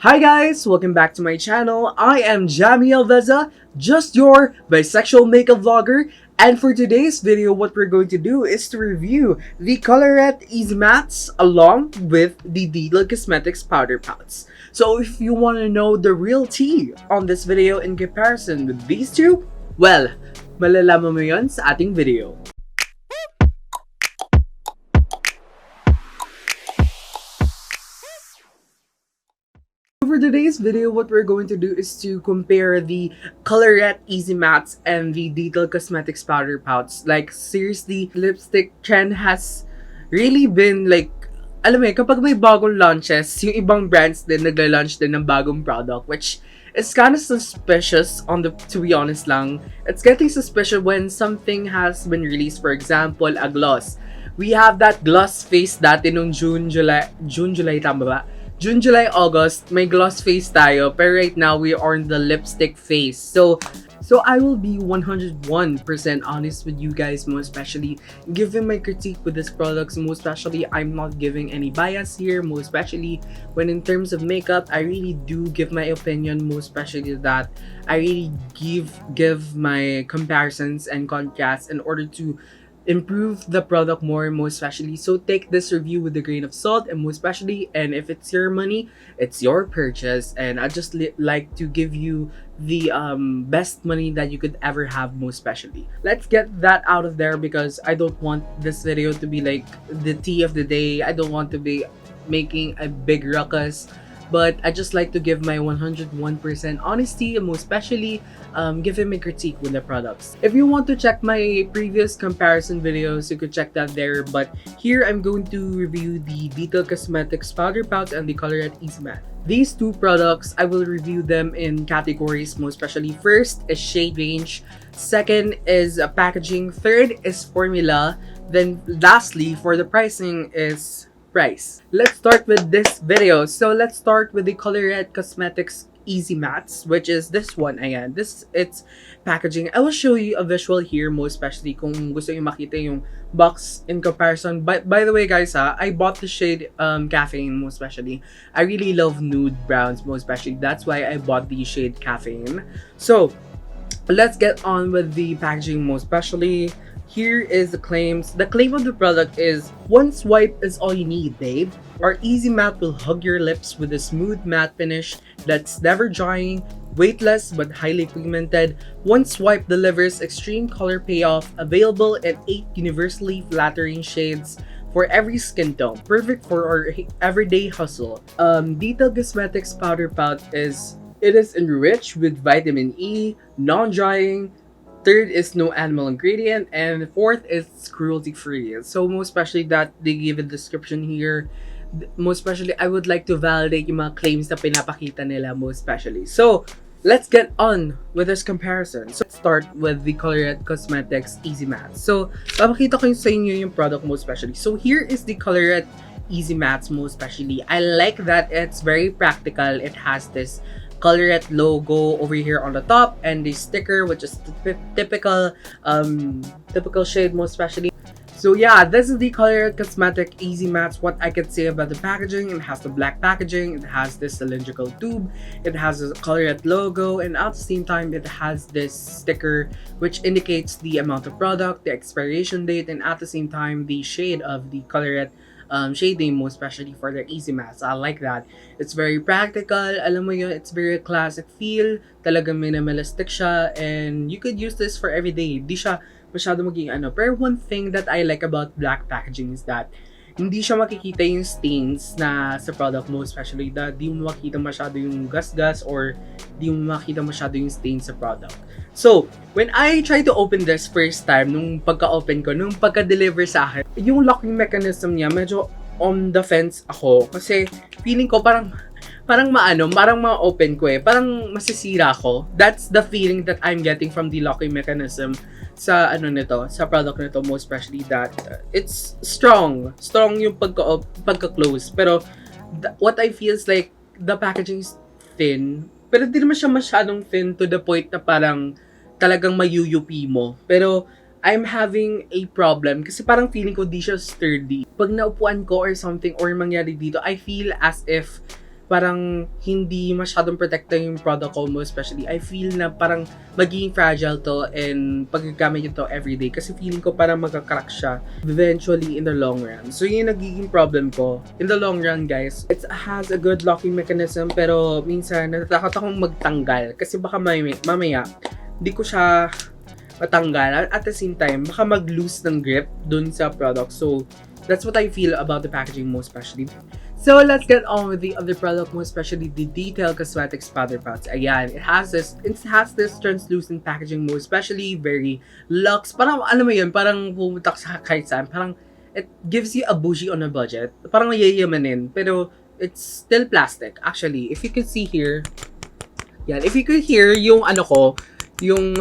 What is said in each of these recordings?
Hi guys! Welcome back to my channel. I am Jami Alveza, just your bisexual makeup vlogger. And for today's video, what we're going to do is to review the Colourette Easy Mattes along with the Detail Cosmetics Powder Pouts. So if you want to know the real tea on this video in comparison with these two, well, malalaman mo yun sa ating video. For today's video, what we're going to do is to compare the Colourette Easy Mattes and the Detail Cosmetics Powder Pouts. Like, seriously, lipstick trend has really been like, alam mo kapag may bagong launches, yung ibang brands din nagla-launch din ng bagong product, which is kind of suspicious to be honest lang. It's getting suspicious when something has been released, for example, a gloss. We have that gloss face dati nung June, July, tama ba? June, July, August, may gloss face tayo, pero right now we are in the lipstick phase. So I will be 101% honest with you guys, most especially giving my critique with this products. Most especially, I'm not giving any bias here. Most especially when in terms of makeup, I really do give my opinion. Most especially that I really give my comparisons and contrasts in order to improve the product more, most especially. So take this review with a grain of salt, and most especially, and if it's your money, it's your purchase, and I just like to give you the best money that you could ever have, most especially. Let's get that out of there because I don't want this video to be like the tea of the day. I don't want to be making a big ruckus, but I just like to give my 101% honesty, and most especially giving my critique with the products. If you want to check my previous comparison videos, you could check that there, but here I'm going to review the Detail Cosmetics Powder Pouch and the Colourette Easy Matte. These two products, I will review them in categories, most especially. First is shade range, second is packaging, third is formula, then lastly for the pricing is price. Let's start with this video. So let's start with the Colourette Cosmetics Easy Mattes, which is this one. Ayan, it's packaging. I will show you a visual here, most especially kung gusto niyo makita yung box in comparison. By the way guys, I bought the shade Caffeine, most especially. I really love nude browns, most especially. That's why I bought the shade Caffeine. So let's get on with the packaging, most especially. Here is the claims. The claim of the product is, one swipe is all you need, babe. Our Easy Matte will hug your lips with a smooth matte finish that's never drying, weightless but highly pigmented. One swipe delivers extreme color payoff, available in 8 universally flattering shades for every skin tone, perfect for our everyday hustle. Detail Cosmetics Powder Pouch is enriched with vitamin E, non-drying. Third is no animal ingredient, and fourth is cruelty-free. So most especially that they give a description here. Most especially, I would like to validate yung mga claims na pinapakita nila, most especially. So let's get on with this comparison. So let's start with the Colourette Cosmetics Easy Matte. So papakita ko sa inyo yung product, most especially. So here is the Colourette Easy Mattes, most especially. I like that it's very practical. It has this Colourette logo over here on the top and the sticker, which is typical shade, most especially. So yeah, this is the Colourette Cosmetic Easy Mattes. What I could say about the packaging: it has the black packaging, it has this cylindrical tube, it has a Colourette logo, and at the same time it has this sticker which indicates the amount of product, the expiration date, and at the same time the shade of the Colourette shading, most especially for their Easy Mattes. I like that. It's very practical. Alam mo yun, it's very classic feel. Talagang minimalistic siya, and you could use this for everyday. Di siya masyado maging ano. Pero one thing that I like about black packaging is that hindi siya makikita yung stains na sa product, most especially that di mo makita masyado yung gas-gas or di mo makita masyado yung stains sa product. So, when I try to open this first time, nung pagka-open ko, nung pagka-deliver sa akin, yung locking mechanism niya, medyo on the fence ako. Kasi feeling ko parang ma-open ko eh. Parang masisira ko. That's the feeling that I'm getting from the locking mechanism sa sa product nito, most especially that it's strong yung pagka-close. Pero what I feel is like the packaging is thin, pero di naman siya masyadong thin to the point na parang talagang mayuyupi mo. Pero I'm having a problem kasi parang feeling ko di siya sturdy. Pag naupuan ko or something or mangyari dito, I feel as if parang hindi masyadong protected yung product ko mo, especially I feel na parang magiging fragile to and paggagamit nyo to everyday kasi feeling ko parang magka-crack siya eventually in the long run. So yun yung nagiging problem ko in the long run, guys. It has a good locking mechanism pero minsan natatakot akong magtanggal kasi baka mamaya di ko siya matanggal at the same time baka mag-lose ng grip dun sa product. So that's what I feel about the packaging most especially. So let's get on with the other product, most especially the Detail Cosmetics Powder Pouch. Ayan, it has this translucent packaging, most especially very luxe. Parang alam mo yun, parang pumutak sa kahit saan. Parang it gives you a bougie on a budget. Parang mayayamanin, pero it's still plastic. Actually, if you could see here, yan, if you could hear yung ano ko, yung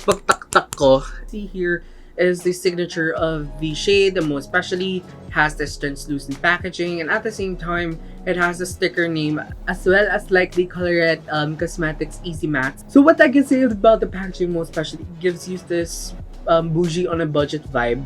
pagtak-tak ko, see here is the signature of the shade, and most especially has this translucent packaging, and at the same time it has a sticker name as well as like the Colourette Cosmetics Easy Matte. So what I can say about the packaging most especially, it gives you this bougie on a budget vibe,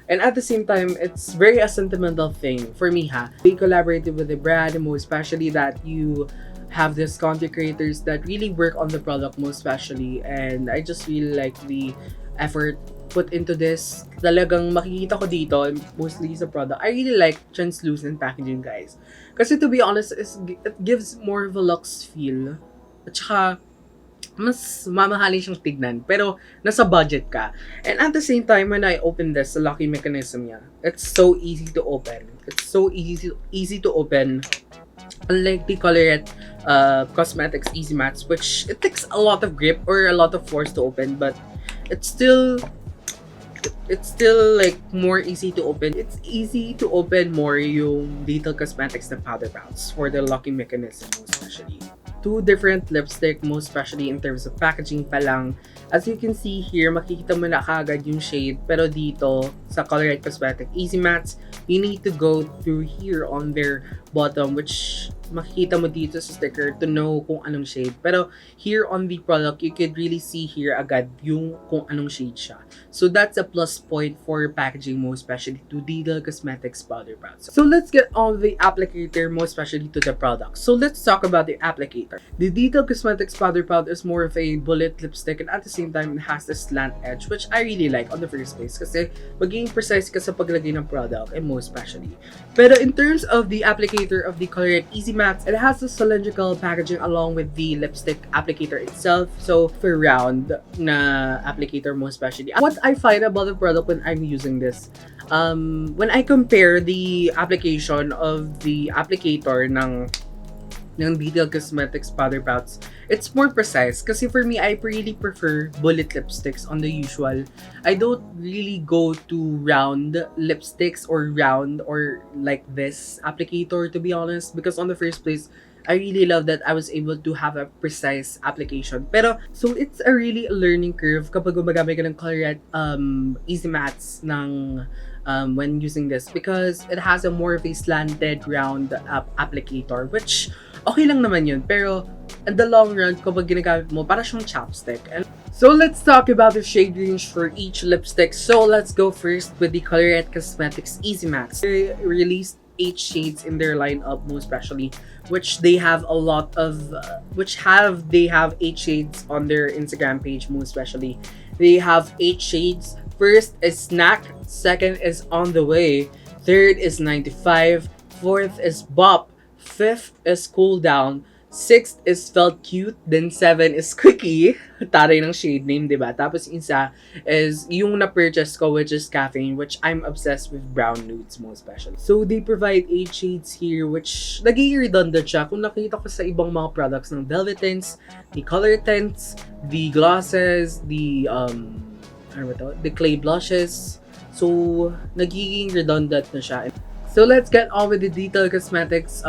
and at the same time it's very a sentimental thing for me ha. They collaborated with the brand, and most especially that you have this content creators that really work on the product most especially, and I just really like the effort put into this. Talagang makikita ko dito, mostly sa product, I really like translucent packaging, guys. Kasi to be honest, it gives more of a luxe feel. At saka, mas mamahalin siyang tignan. Pero, nasa budget ka. And at the same time, when I open this, the locking mechanism niya, it's so easy to open. It's so easy to open. Unlike the Colourette Cosmetics Easy Mattes, which it takes a lot of grip or a lot of force to open, but it's still like more easy to open. It's easy to open more yung Detail Cosmetics na powder pouch for the locking mechanism, especially. Two different lipstick, most especially in terms of packaging pa lang. As you can see here, makikita mo na kaagad yung shade. Pero dito, sa Colourette Cosmetics Easy Mattes, you need to go through here on their bottom, which makikita mo dito sa sticker to know kung anong shade. Pero here on the product, you could really see here agad yung kung anong shade siya. So that's a plus point for packaging, most especially to Detail Cosmetics Powder Pouch. So let's get on the applicator, most especially to the product. So let's talk about the applicator. The Detail Cosmetics Powder Pouch is more of a bullet lipstick, and at the same time, it has this slant edge, which I really like on the first place kasi magiging precise ka sa paglagay ng product, and most especially. Pero in terms of the applicator of the Colourette Easy Matte, it has a cylindrical packaging along with the lipstick applicator itself. So for round na applicator, most especially. What I find about the product when I'm using this, when I compare the application of the applicator ng Detail Cosmetics Powder Pouch, it's more precise. Kasi for me, I really prefer bullet lipsticks on the usual. I don't really go to round lipsticks or round or like this applicator, to be honest. Because on the first place, I really love that I was able to have a precise application. Pero, so it's a really learning curve kapag gumagamit ka ng Colourette Easy Mattes ng when using this, because it has a more of a slanted round applicator, which okay lang naman yun, pero in the long run, kapag ginagamit mo, para siyang chapstick. And so let's talk about the shade range for each lipstick. So let's go first with the Colourette Cosmetics Easy Matte. They released 8 shades in their lineup, most especially, which they have a lot of, they have 8 shades on their Instagram page, most especially. They have 8 shades. First is Snack, second is On the Way, third is 95, fourth is Bop, fifth is Cool Down, sixth is Felt Cute, then 7 is Quickie. Taray ng shade name, diba? Tapos isa is yung na-purchase ko, which is Caffeine, which I'm obsessed with brown nudes, most especially. So they provide 8 shades here, which naging redundant siya. Kung nakita ko sa ibang mga products ng Velvet Tints, the Color Tints, the glosses, the the clay blushes. So nagiging redundant na siya. So let's get on with the Detail Cosmetics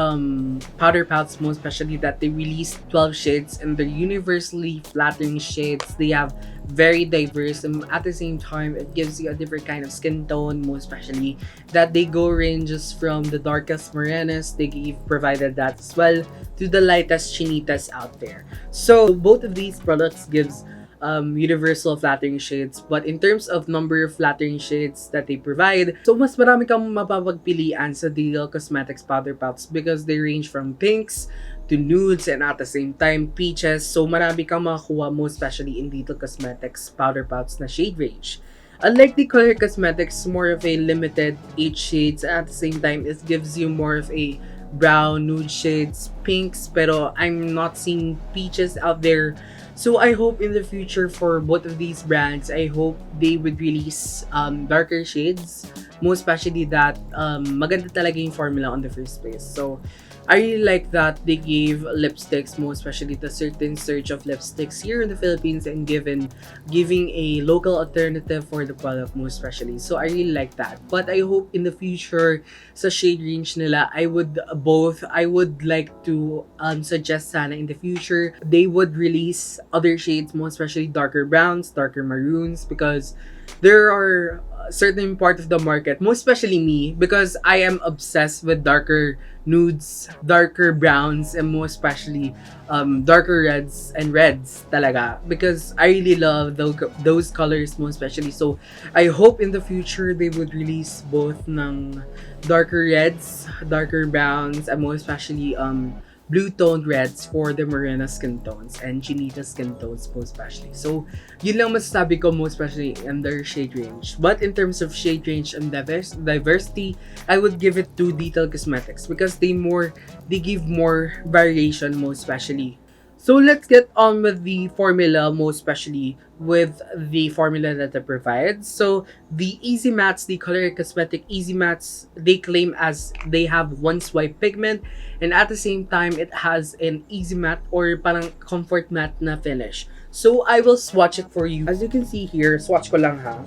powder pouch, most especially that they released 12 shades and they're universally flattering shades. They have very diverse, and at the same time it gives you a different kind of skin tone, most especially that they go ranges from the darkest morenas, they provided that as well, to the lightest chinitas out there. So both of these products gives universal flattering shades. But in terms of number of flattering shades that they provide, so mas marami kang mapapagpilian sa Digital Cosmetics powder pouches because they range from pinks to nudes and at the same time peaches. So marami kang makakuha mo, especially in Digital Cosmetics powder pouches na shade range. Unlike the Colourette Cosmetics, more of a limited 8 shades. At the same time, it gives you more of a brown, nude shades, pinks, pero I'm not seeing peaches out there. So I hope in the future for both of these brands, I hope they would release darker shades. Most especially that maganda talaga yung formula on the first place. So I really like that they gave lipsticks, most especially the certain surge of lipsticks here in the Philippines, and giving a local alternative for the product, most especially. So I really like that. But I hope in the future sa shade range nila, I would like to suggest sana in the future they would release other shades, most especially darker browns, darker maroons, because there are certain part of the market, most especially me, because I am obsessed with darker nudes, darker browns, and most especially darker reds and reds talaga, because I really love those colors, most especially. So I hope in the future they would release both ng darker reds, darker browns, and most especially blue-toned reds for the morena skin tones and chinita skin tones, most especially. So, yun lang masasabi ko, most especially in their shade range. But in terms of shade range and diversity, I would give it to Detail Cosmetics because they give more variation, most especially. So let's get on with the formula, most especially with the formula that it provides. So the Easy Mattes, the Colourette Cosmetic Easy Mattes, they claim as they have one swipe pigment, and at the same time it has an easy matte or parang comfort matte na finish. So I will swatch it for you. As you can see here, swatch ko lang ha.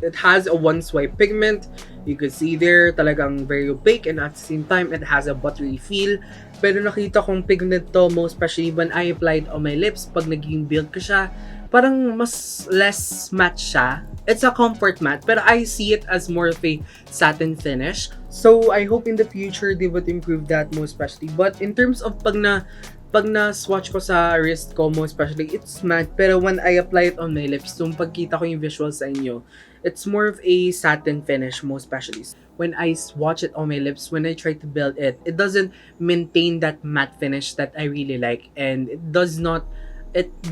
It has a one swipe pigment. You can see there, talagang very opaque, and at the same time, it has a buttery feel. Pero nakita kong pigment to, most especially when I applied on my lips, pag naging build ko siya, parang mas less matte siya. It's a comfort matte, pero I see it as more of a satin finish. So I hope in the future they would improve that, most especially. But in terms of pag na-swatch ko sa wrist ko, most especially, it's matte. Pero when I apply it on my lips, so pagkita ko yung visual sa inyo, it's more of a satin finish, most especially. When I swatch it on my lips, when I try to build it, it doesn't maintain that matte finish that I really like. And it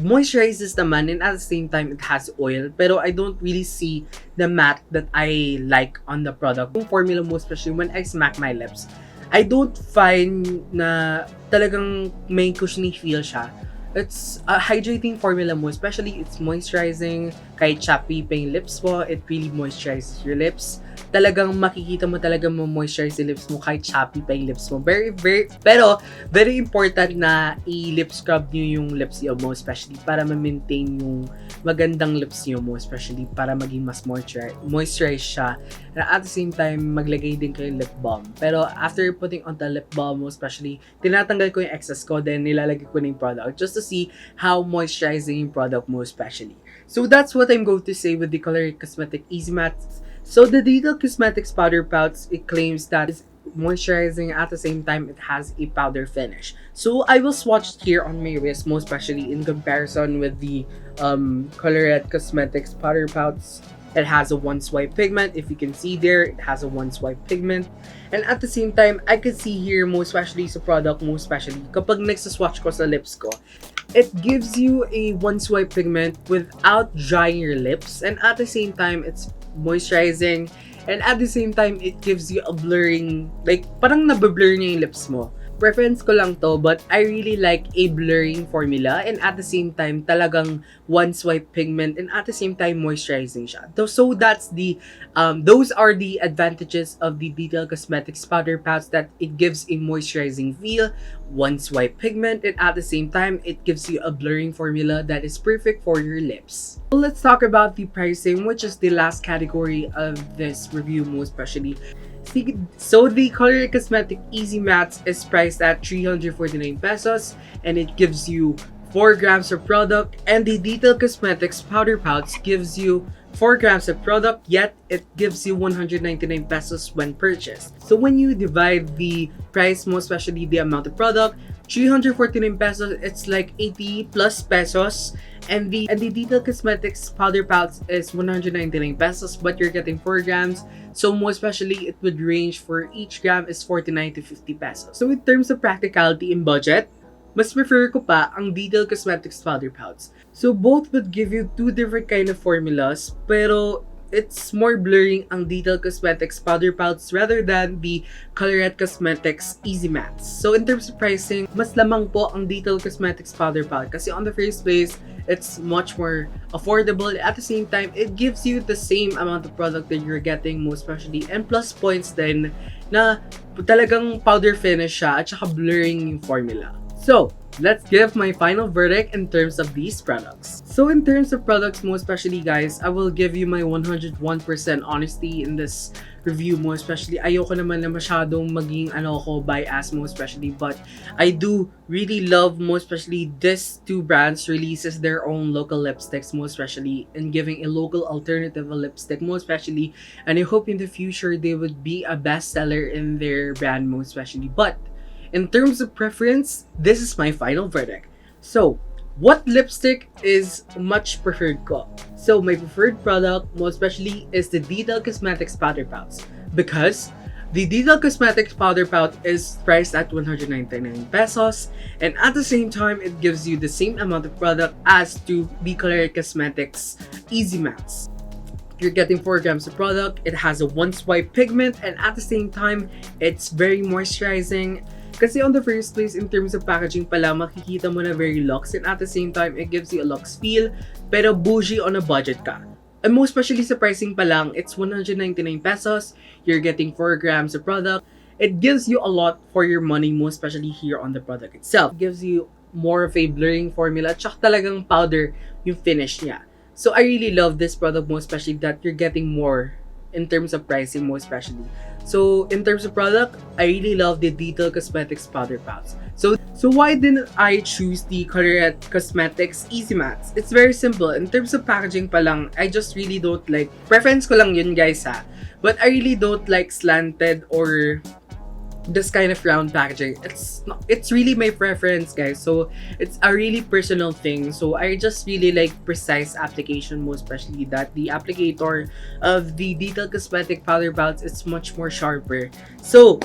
moisturizes naman, and at the same time, it has oil. Pero I don't really see the matte that I like on the product. Yung formula, most especially, when I smack my lips, I don't find na talagang may cushiony feel siya. It's a hydrating formula mo, especially it's moisturizing. Kahit chappy pa yung lips mo, it really moisturizes your lips. Talagang makikita mo talaga mo-moisturize yung lips mo kahit chappy pa yung lips mo. Pero very important na i-lip scrub nyo yung lips nyo mo, especially para ma-maintain yung magandang lips nyo mo, especially para maging mas moisturize siya. And at the same time, maglagay din kayo lip balm. Pero after putting on the lip balm mo, especially, tinatanggal ko yung excess ko, then nilalagay ko na yung product just to see how moisturizing yung product mo, especially. So that's what I'm going to say with the Colourette Cosmetic Easy Mattes. So the Detail Cosmetics powder pouch, it claims that it's moisturizing, at the same time it has a powder finish. So I will swatch it here on my wrist, most especially in comparison with the Colourette Cosmetics powder pouch. It has a one swipe pigment. If you can see there, it has a one swipe pigment. And at the same time, I can see here, most especially sa product, most especially kapag nagsaswatch ko sa lips ko, it gives you a one swipe pigment without drying your lips, and at the same time it's moisturizing, and at the same time it gives you a blurring, like parang nabablur niya yung lips mo. Preference ko lang to, but I really like a blurring formula, and at the same time talagang one swipe pigment, and at the same time moisturizing siya. So that's those are the advantages of the Detail Cosmetics powder pouch, that it gives a moisturizing feel, one swipe pigment, and at the same time it gives you a blurring formula that is perfect for your lips. So let's talk about the pricing, which is the last category of this review, most especially. So the Colourette Cosmetic Easy Mattes is priced at 349 pesos, and it gives you 4 grams of product, and the Detail Cosmetics powder pouch gives you 4 grams of product, yet it gives you 199 pesos when purchased. So when you divide the price, most especially the amount of product, 349 pesos, it's like 80 plus pesos. And the Detail Cosmetics powder pouch is 199 pesos, but you're getting 4 grams. So most especially, it would range for each gram is 49 to 50 pesos. So in terms of practicality and budget, mas prefer ko pa ang Detail Cosmetics powder pouch. So both would give you two different kind of formulas, pero it's more blurring ang Detail Cosmetics powder pouch rather than the Colourette Cosmetics Easy Mattes. So in terms of pricing, mas lamang po ang Detail Cosmetics powder pouch kasi on the first place, it's much more affordable. At the same time, it gives you the same amount of product that you're getting most especially, and plus points din na talagang powder finish siya at saka blurring yung formula. So, let's give my final verdict in terms of these products. So in terms of products, most especially guys, I will give you my 101% honesty in this review. Most especially, ayoko naman na masyadong maging bias most especially, but I do really love most especially these two brands releases their own local lipsticks most especially, and giving a local alternative lipstick most especially, and I hope in the future they would be a bestseller in their brand most especially. But in terms of preference, this is my final verdict. So, what lipstick is much preferred ko? So, my preferred product, most especially, is the Detail Cosmetics powder pouch. Because the Detail Cosmetics powder pouch is priced at 199 pesos, and at the same time, it gives you the same amount of product as to the Colourette Cosmetics Easy Mattes. You're getting 4 grams of product, it has a one-swipe pigment, and at the same time, it's very moisturizing. Kasi on the first place, in terms of packaging pala, makikita mo na very luxe, and at the same time, it gives you a luxe feel, pero bougie on a budget ka. And most especially sa pricing pa lang, it's 199 pesos, you're getting 4 grams of product. It gives you a lot for your money, most especially here on the product itself. It gives you more of a blurring formula, tsaka talagang powder yung finish niya. So I really love this product, most especially that you're getting more in terms of pricing most especially. So in terms of product, I really love the Detail Cosmetics powder pouch. So why didn't I choose the Colourette Cosmetics Easy Mattes? It's very simple. In terms of packaging pa lang, I just really don't like, preference ko lang yun guys ha, but I really don't like slanted or this kind of round packaging. It's really my preference guys, so it's a really personal thing. So I just really like precise application, most especially that the applicator of the Detail Cosmetic powder pouch is much more sharper. So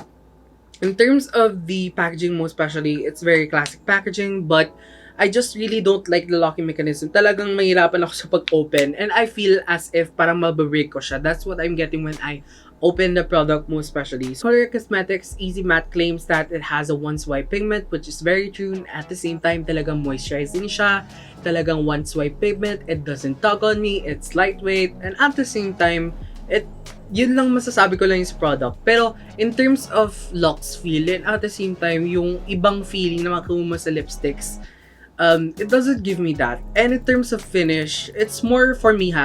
in terms of the packaging, most especially, it's very classic packaging, but I just really don't like the locking mechanism. Talagang mahirapan ako sa pag-open, and I feel as if parang mababreak ko siya. That's what I'm getting when I open the product most especially. Colourette Cosmetics Easy Matte claims that it has a one-swipe pigment, which is very true. At the same time, talagang moisturizing siya. Talagang one-swipe pigment. It doesn't tug on me. It's lightweight. And at the same time, yun lang masasabi ko lang yung product. Pero in terms of luxe feel, and at the same time, yung ibang feeling na makuha mo sa lipsticks, it doesn't give me that. And in terms of finish, it's more for me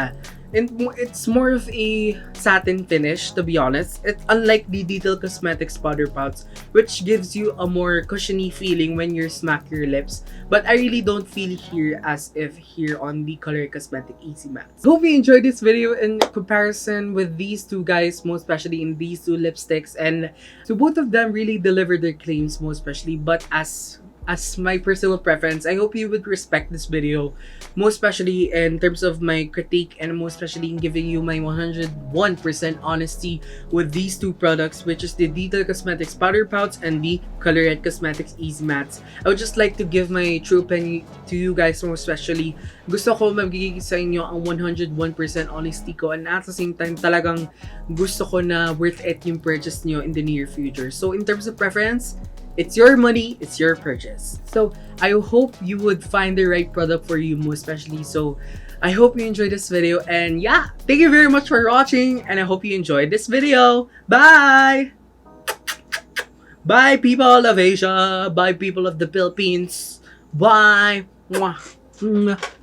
it's more of a satin finish, to be honest. It's unlike the Detail Cosmetics powder pouch, which gives you a more cushiony feeling when you smack your lips. But I really don't feel here as if here on the Colourette Cosmetic Easy Mattes. Hope you enjoyed this video in comparison with these two guys, most especially in these two lipsticks. And so both of them really delivered their claims, most especially. But as my personal preference, I hope you would respect this video, most especially in terms of my critique, and most especially in giving you my 101% honesty with these two products, which is the Detail Cosmetics powder pouch and the Colourette Cosmetics Easy Mattes. I would just like to give my true opinion to you guys, most especially. Gusto ko magiging sa inyo ang 101% honesty ko, and at the same time, talagang gusto ko na worth it yung purchase nyo in the near future. So in terms of preference, it's your money, it's your purchase. So I hope you would find the right product for you, most especially. So I hope you enjoyed this video, and yeah, thank you very much for watching, and I hope you enjoyed this video. Bye! Bye people of Asia, bye people of the Philippines, bye! Mwah.